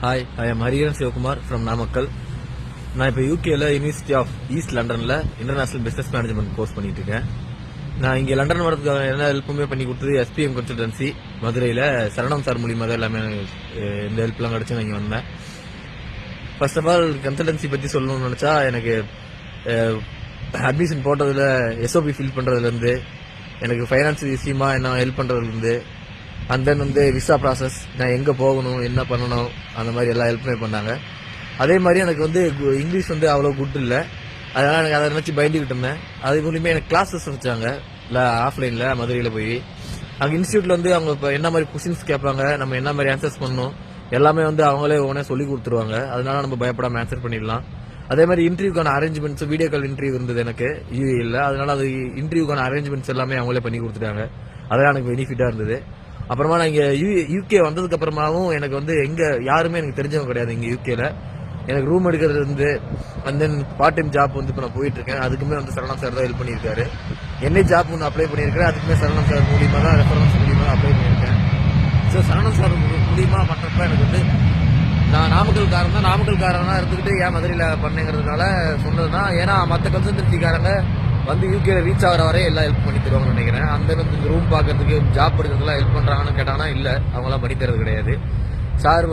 Hi, I am Hariharan Sivakumar from Namakkal. நான் இப்போ யூகேல யூனிவர்சிட்டி ஆஃப் ஈஸ்ட் லண்டனில் இன்டர்நேஷனல் பிஸ்னஸ் மேனேஜ்மெண்ட் கோர்ஸ் பண்ணிட்டு இருக்கேன். நான் இங்கே லண்டன் வரதுக்கு என்ன ஹெல்ப்புமே பண்ணி கொடுத்தது SPM கன்சல்டன்சி மதுரையில் சரணம் சார் மூலியமாக தான் எல்லாமே இந்த ஹெல்ப்லாம் கிடச்சி நான் இங்கே வந்தேன். ஃபர்ஸ்ட் ஆஃப் ஆல் கன்சல்டன்சி பற்றி சொல்லணும்னு நினச்சா எனக்கு அட்மிஷன் போட்டதில் SOP ஃபில் பண்ணுறதுலேருந்து எனக்கு ஃபைனான்ஸ் விஷயமா என்ன ஹெல்ப் பண்ணுறதுலேருந்து அண்ட் தென் விசா ப்ராசஸ், நான் எங்கே போகணும் என்ன பண்ணணும் அந்த மாதிரி எல்லா ஹெல்ப்புமே பண்ணாங்க. அதே மாதிரி எனக்கு இங்கிலீஷ் அவ்வளோ குட் இல்லை, அதனால் எனக்கு அதை நினச்சி பயந்துக்கிட்டு இருந்தேன். அது மூலியமாக எனக்கு கிளாஸஸ் வச்சாங்க இல்லை ஆஃப்லைனில் மதுரையில் போய். அங்கே இன்ஸ்டியூட்டில் அவங்க இப்போ என்ன மாதிரி கொஸ்டின்ஸ் கேட்பாங்க, நம்ம என்ன மாதிரி ஆன்சர்ஸ் பண்ணணும் எல்லாமே அவங்களே உடனே சொல்லி கொடுத்துருவாங்க. அதனால நம்ம பயப்படாமல் ஆன்சர் பண்ணிடலாம். அதே மாதிரி இன்டர்வியூக்கான அரேஞ்ச்மெண்ட்ஸ், வீடியோ கால் இன்டர்வியூ இருந்தது எனக்கு யூஏல, அதனால அது இன்டர்வியூக்கான அரேஞ்ச்மெண்ட்ஸ் எல்லாமே அவங்களே பண்ணி கொடுத்துட்டாங்க. அதெல்லாம் எனக்கு பெனிஃபிட்டாக இருந்தது. அப்புறமா நான் இங்கே யூகே வந்ததுக்கு அப்புறமாவும் எனக்கு எங்க யாருமே எனக்கு தெரிஞ்சவங்க கிடையாது. இங்கே யூகேல எனக்கு ரூம் எடுக்கிறது and then part time job இப்போ நான் போயிட்டு இருக்கேன். அதுக்குமே சரணம் சார் தான் ஹெல்ப் பண்ணியிருக்காரு. என்ன ஜாப் அப்ளை பண்ணியிருக்கேன், அதுக்குமே சரணம் சார் மூலியமாக தான் ரெஃபரன்ஸ் மூலியமாக அப்ளை பண்ணியிருக்கேன். ஸோ சரணம் சார் மூலியமாக பண்ணுறப்ப எனக்கு நான் நாமக்கல்காரனா இருந்துக்கிட்டு ஏன் மதுரையில் பண்ணேங்கிறதுனால சொன்னதுன்னா, ஏன்னா மற்ற கன்சல்டன்சிக்காரங்க யூகேல ரீச் ஆகிற வரை எல்லாம் ஹெல்ப் பண்ணி தருவாங்கன்னு நினைக்கிறேன். அந்த ரூம் பார்க்கறதுக்கு ஜாப் எடுக்கிறதுலாம் ஹெல்ப் பண்ணுறாங்கன்னு கேட்டாங்கன்னா இல்லை, அவங்களாம் பண்ணி தரது கிடையாது. சார்